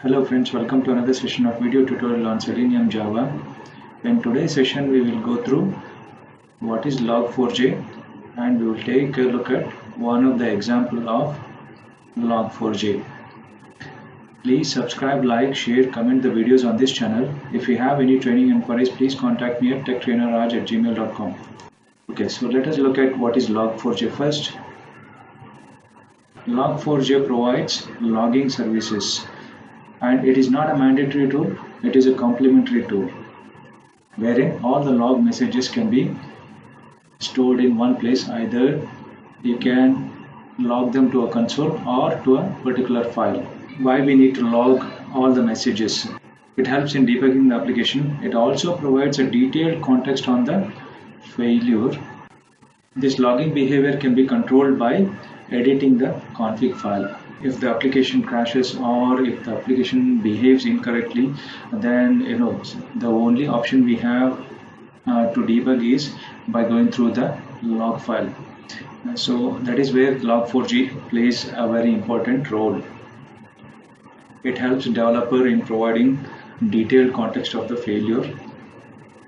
Hello friends, welcome to another session of video tutorial on Selenium Java. In today's session we will go through what is Log4J and we will take a look at one of the example of Log4J. Please subscribe, like, share, comment the videos on this channel. If you have any training inquiries, please contact me at tech-trainer@gmail.com. Okay, so let us look at what is Log4J first. Log4J provides logging services. And it is not a mandatory tool, it is a complementary tool wherein all the log messages can be stored in one place. Either you can log them to a console or to a particular file. Why we need to log all the messages? It helps in debugging the application. It also provides a detailed context on the failure. This logging behavior can be controlled by editing the config file. If the application crashes or if the application behaves incorrectly, then the only option we have to debug is by going through the log file. So that is where Log4J plays a very important role. It helps developer in providing detailed context of the failure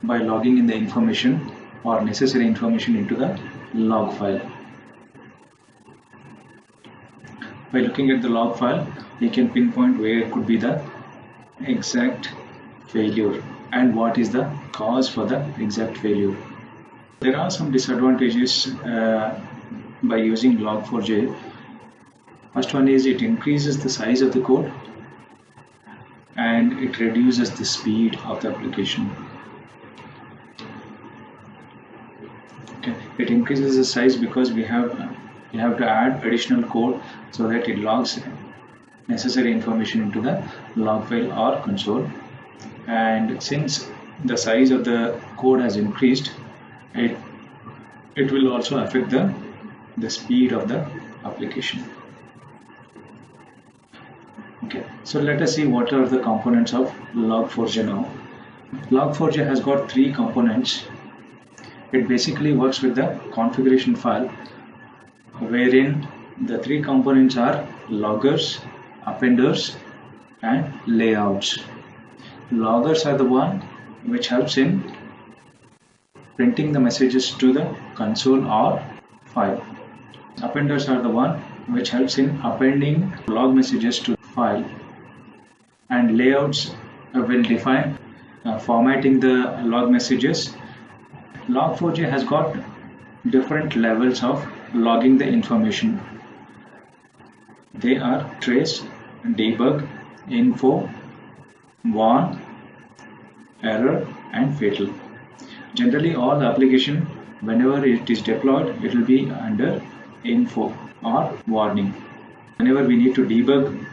by logging in the information or necessary information into the log file. By looking at the log file, you can pinpoint where could be the exact failure and what is the cause for the exact failure. There are some disadvantages by using Log4J. First one is it increases the size of the code and it reduces the speed of the application. Okay. It increases the size because you have to add additional code so that it logs necessary information into the log file or console. And since the size of the code has increased, it will also affect the speed of the application. Okay, so let us see what are the components of Log4J now. Log4J has got three components. It basically works with the configuration file, wherein the three components are loggers, appenders, and layouts. Loggers are the one which helps in printing the messages to the console or file. Appenders are the one which helps in appending log messages to the file, and layouts will define formatting the log messages. Log4J has got different levels of logging the information. They are trace, debug, info, warn, error, and fatal. Generally, all the application, whenever it is deployed, it will be under info or warning. Whenever we need to debug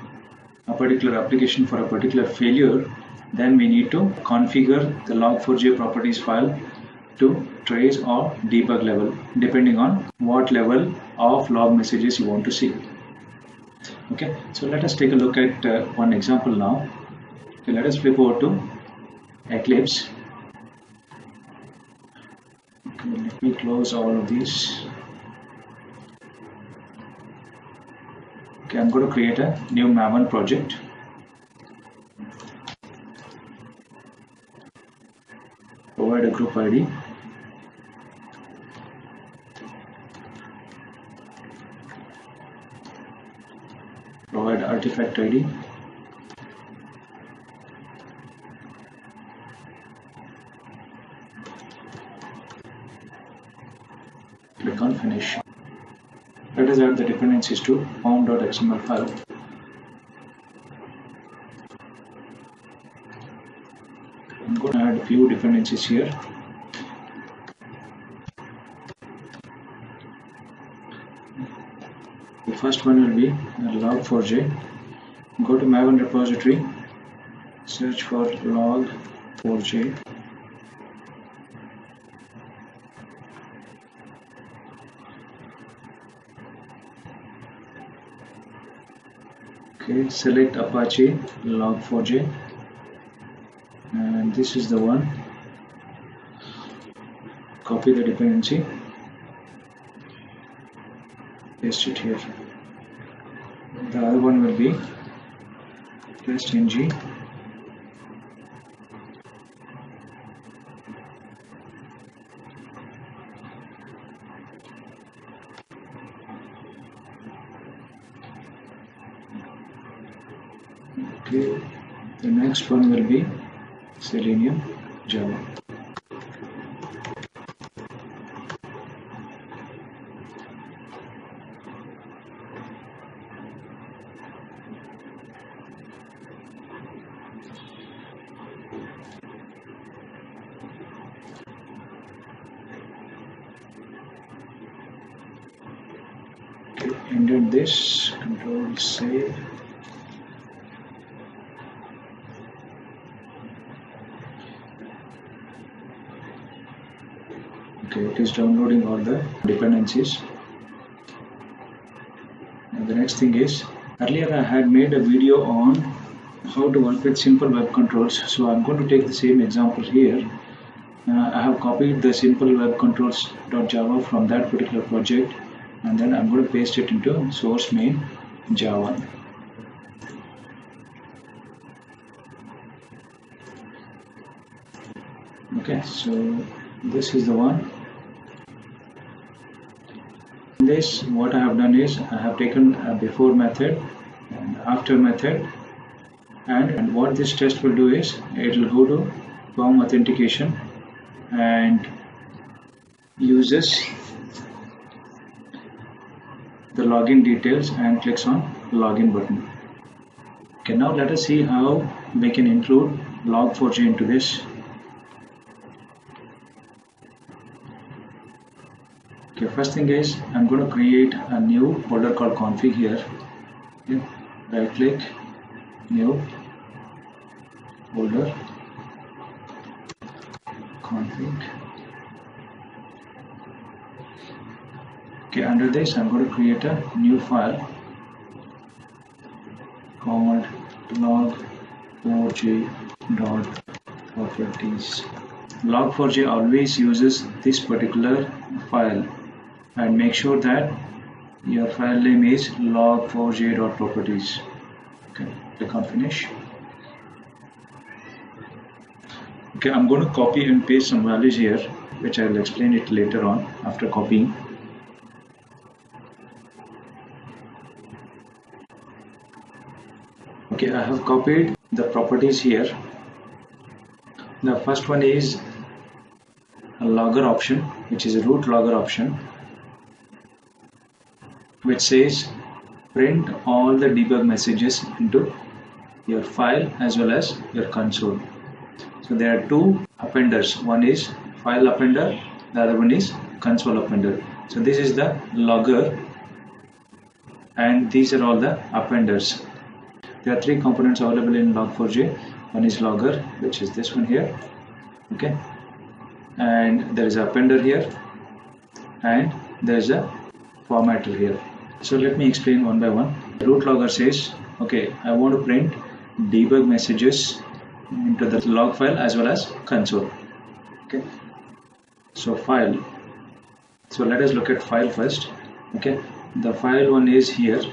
a particular application for a particular failure, then we need to configure the Log4J properties file to trace or debug level, depending on what level of log messages you want to see. Okay, so let us take a look at one example now. Okay, let us flip over to Eclipse. Okay, let me close all of these. Okay, I'm going to create a new Maven project. Provide a group ID. Provide artifact ID. Click on finish. Let us add the dependencies to form.xml file. I'm going to add a few dependencies here. The first one will be Log4J. Go to Maven repository, search for Log4J. Okay, select Apache Log4J, and this is the one. Copy the dependency, paste it here. The other one will be test ng. Okay, the next one will be Selenium Java. Okay, ended this, control save. Okay, it is downloading all the dependencies. And the next thing is, earlier I had made a video on how to work with simple web controls. So I'm going to take the same example here. I have copied the simple web controls.java from that particular project, and then I'm going to paste it into source main Java. Okay, so this is the one. This, what I have done is I have taken a before method and after method, and what this test will do is it will go to form authentication and uses the login details and clicks on login button. Okay, now let us see how we can include Log4J into this. Okay, first thing is I'm going to create a new folder called config here. Okay, right click, new folder, config. Okay, under this I'm going to create a new file called log4j.properties. Log4j always uses this particular file, and make sure that your file name is log4j.properties. Okay, click on finish. Okay, I'm going to copy and paste some values here, which I will explain it later on after copying. Okay, I have copied the properties here. The first one is a logger option, which is a root logger option, which says print all the debug messages into your file as well as your console. So there are two appenders. One is file appender, the other one is console appender. So this is the logger, and these are all the appenders. There are three components available in Log4j. One is logger, which is this one here. Okay, and there is an appender here, and there is a formatter here. So let me explain one by one. The root logger says, okay, I want to print debug messages into the log file as well as console. Okay, so file. So let us look at file first. Okay, the file one is here,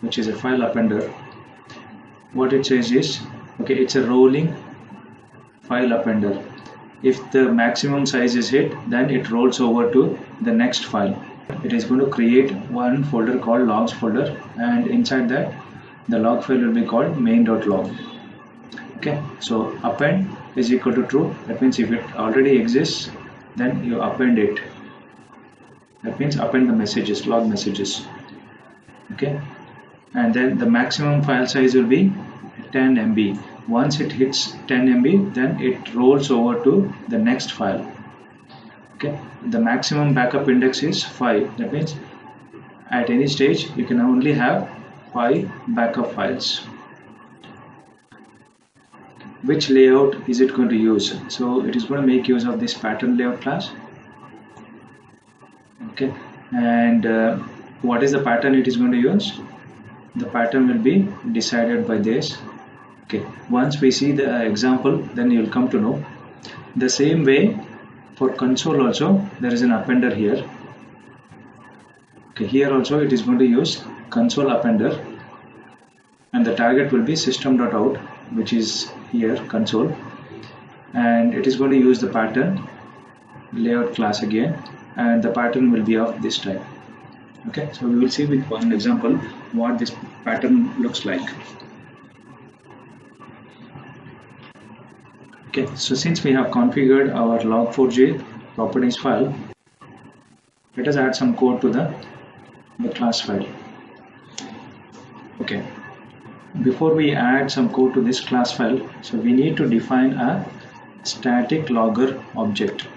which is a file appender. What it says is, okay, it's a rolling file appender. If the maximum size is hit, then it rolls over to the next file. It is going to create one folder called logs folder, and inside that the log file will be called main.log. Okay, so append is equal to true. That means if it already exists, then you append it. That means append the messages, log messages. Okay, and then the maximum file size will be 10 MB. Once it hits 10 MB, then it rolls over to the next file. Okay, the maximum backup index is 5. That means at any stage you can only have 5 backup files. Which layout is it going to use? So it is going to make use of this pattern layout class. Okay, and what is the pattern it is going to use? The pattern will be decided by this. Okay, once we see the example, then you will come to know. The same way for console also, there is an appender here. Okay, here also it is going to use console appender, and the target will be system.out, which is here console, and it is going to use the pattern layout class again, and the pattern will be of this type. Okay, so we will see with one example what this pattern looks like. Okay, so since we have configured our log4j properties file, let us add some code to the class file. Okay, before we add some code to this class file, so we need to define a static logger object.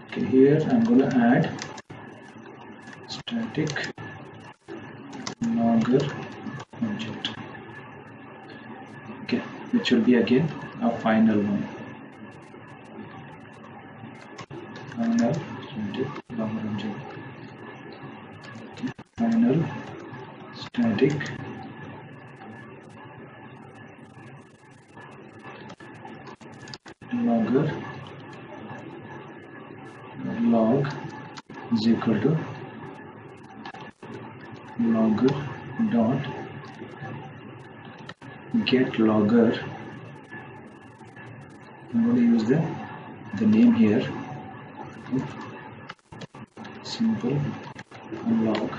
Okay, here I'm going to add static logger object. Okay, which will be again a final one. Final static logger object. Okay, final static logger log is equal to logger dot get logger. I'm going to use the name here. Okay. Simple log.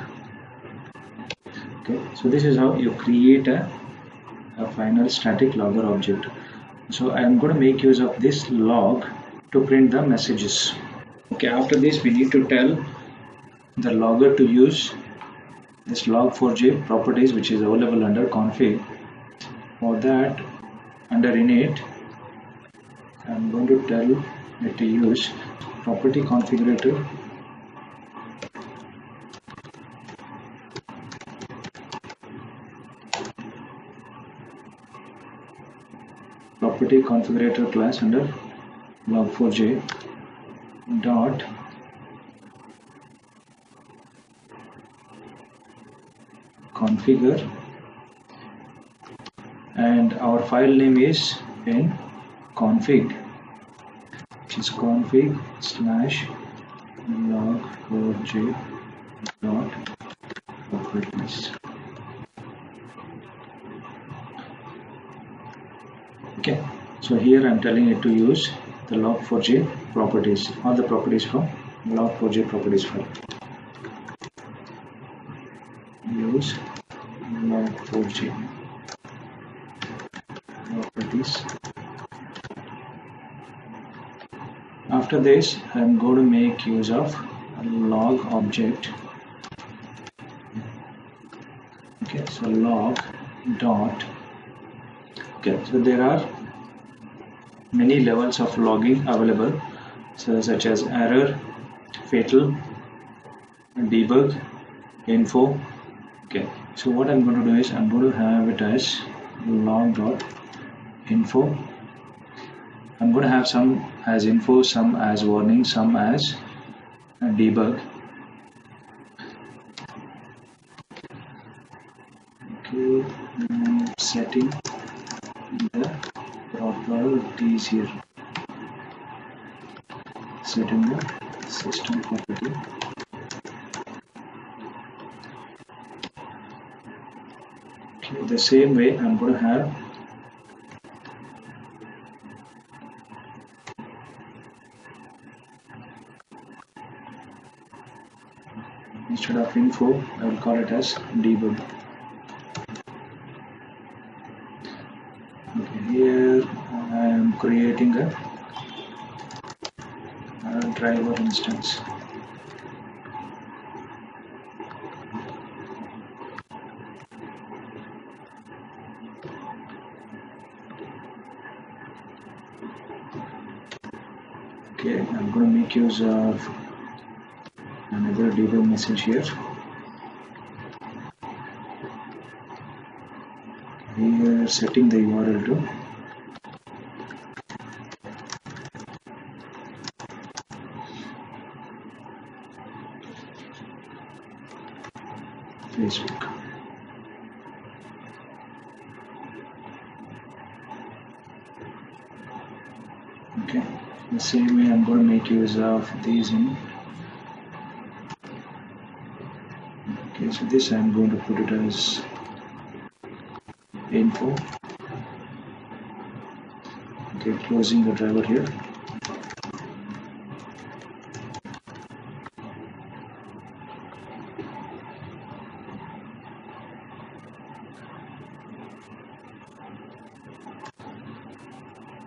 Okay, so this is how you create a final static logger object. So I am going to make use of this log to print the messages. Okay, after this we need to tell the logger to use this log4j properties, which is available under config. For that, under init, I'm going to tell it to use property configurator class under log4j dot configure, and our file name is in config, which is config slash log4j dot properties. Okay, so here I'm telling it to use the log4j properties, all the properties from log4j properties file. Use log4j properties. After this, I'm going to make use of a log object. Okay, so log dot. Okay, so there are many levels of logging available, so such as error, fatal, debug, info. Okay, so what I'm going to do is I'm going to have it as log.info. I'm going to have some as info, some as warning, some as debug. Okay, setting the properties here, setting the system property. Okay, the same way I'm going to have instead of info, I will call it as debug. Okay, here I am creating a driver instance. Okay, I'm going to make use of another debug message here. We are setting the URL to Facebook. Okay, the same way I'm going to make use of these in Okay, so this I'm going to put it as info. Okay, closing the driver here.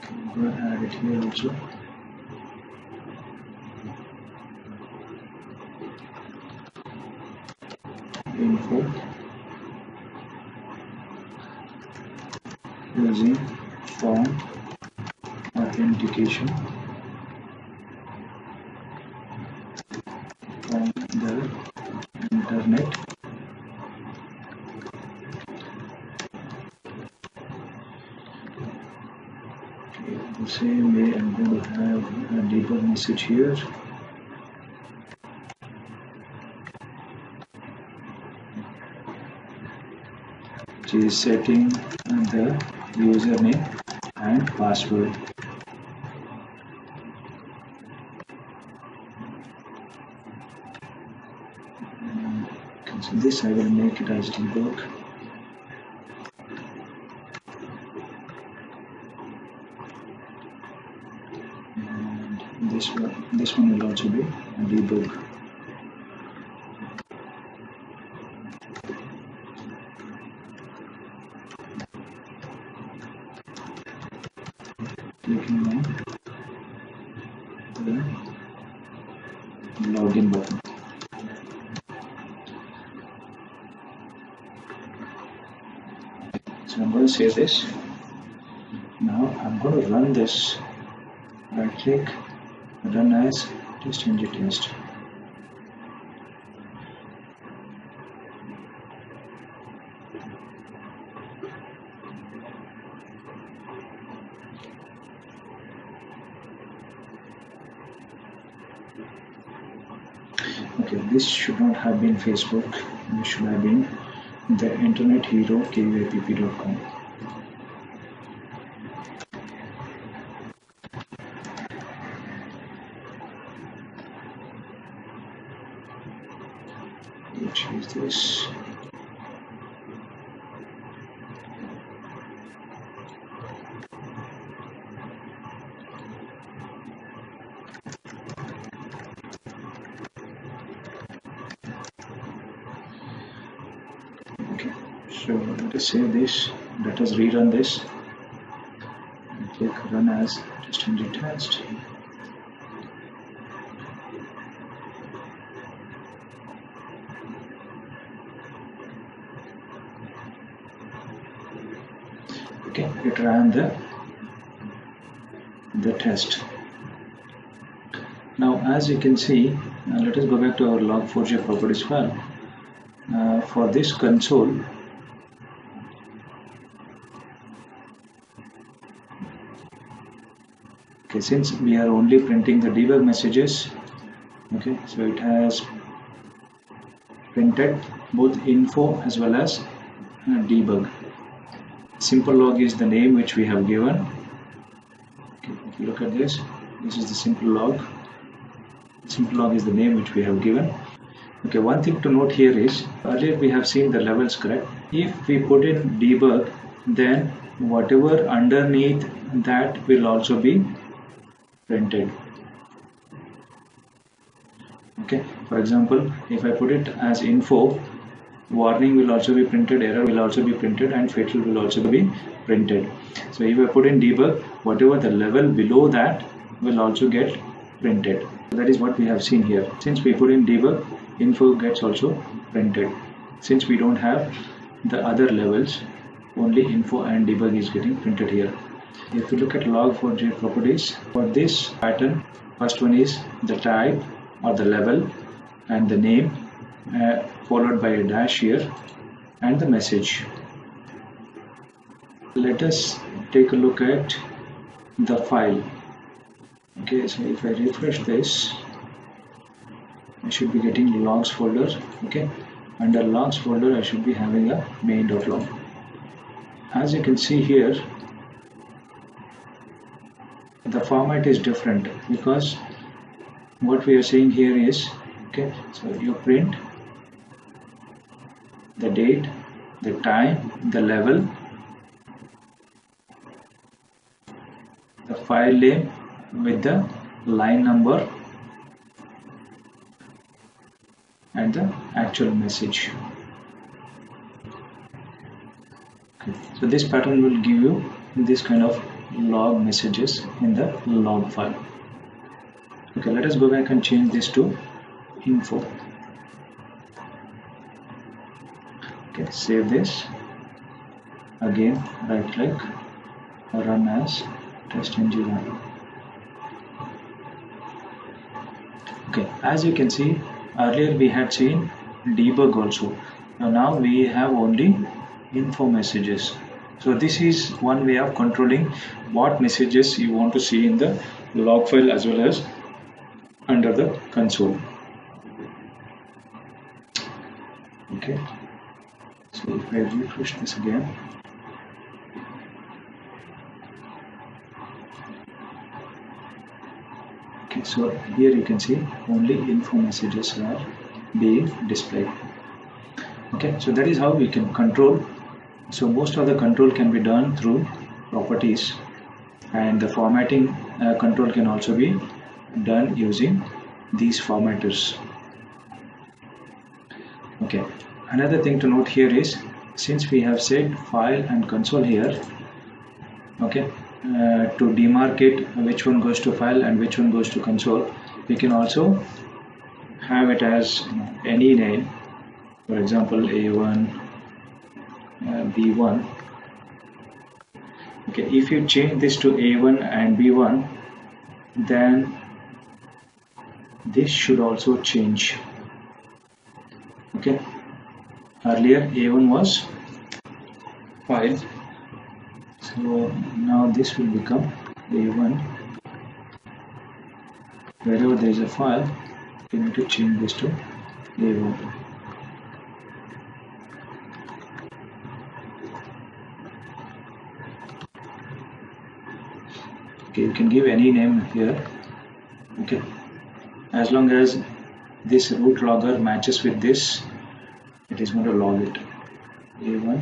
I'm going to add it here also. Info using form authentication from the internet. Okay, the same way I'm going to have a debug message here. Which is setting the username and password. Okay, so this I will make it as debug. And this one will also be a debug. Clicking on the login button. So I'm going to save this. Now I'm going to run this. Right click, run as test-ng test. Okay, this should not have been Facebook. This should have been the internet hero kuapp.com. Which is this. Okay, so let us save this. Let us rerun this. Click run as test-ng test. Okay, it ran the test. Now as you can see, let us go back to our Log4J properties file. For this console, okay, since we are only printing the debug messages, okay, so it has printed both info as well as debug. Simple log is the name which we have given. Okay, if you look at this, this is the simple log. Simple log is the name which we have given. Okay, one thing to note here is, earlier we have seen the levels correct. If we put in debug, then whatever underneath that will also be printed. Okay, for example, if I put it as info, warning will also be printed, error will also be printed, and fatal will also be printed. So if I put in debug, whatever the level below that will also get printed. So that is what we have seen here. Since we put in debug, info gets also printed. Since we don't have the other levels, only info and debug is getting printed here. If you look at Log4J properties, for this pattern, first one is the type or the level and the name, followed by a dash here and the message. Let us take a look at the file. Okay, so if I refresh this, I should be getting logs folder. Okay, under logs folder I should be having a main.log. As you can see here, the format is different because what we are saying here is, okay, so you print the date, the time, the level, the file name with the line number and the actual message. Okay. So this pattern will give you this kind of log messages in the log file. Okay, let us go back and change this to info. Okay, save this. Again, right click, run as test engineer. Okay, as you can see, earlier we had seen debug also. Now we have only info messages. So this is one way of controlling what messages you want to see in the log file as well as under the console. Okay, so if I refresh this again, okay, so here you can see only info messages are being displayed. Okay, so that is how we can control. So most of the control can be done through properties, and the formatting control can also be done using these formatters. Okay, another thing to note here is, since we have said file and console here, okay, to demarcate which one goes to file and which one goes to console, we can also have it as any name, for example A1, B1. Okay, if you change this to A1 and B1, then this should also change. Okay, earlier A1 was file, so now this will become A1. Wherever there is a file, you need to change this to A1. Okay, you can give any name here. Okay, as long as this root logger matches with this, it is going to log it. A1.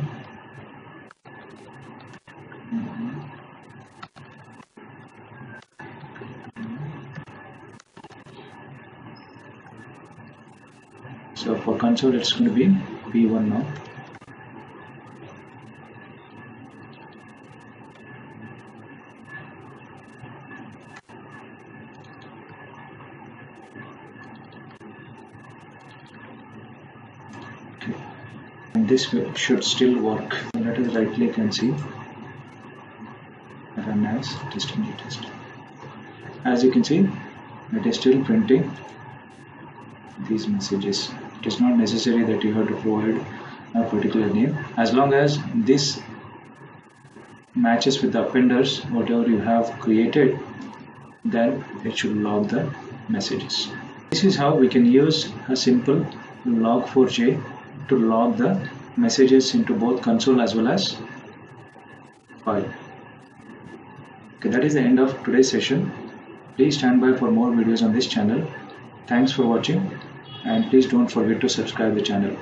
So for console it's going to be B1 now. Okay. And this should still work. Let us right click and see. Run as test. As you can see, it is still printing these messages. It is not necessary that you have to provide a particular name. As long as this matches with the appenders, whatever you have created, then it should log the messages. This is how we can use a simple Log4j to log the messages into both console as well as file. Okay, that is the end of today's session. Please stand by for more videos on this channel. Thanks for watching, and please don't forget to subscribe the channel.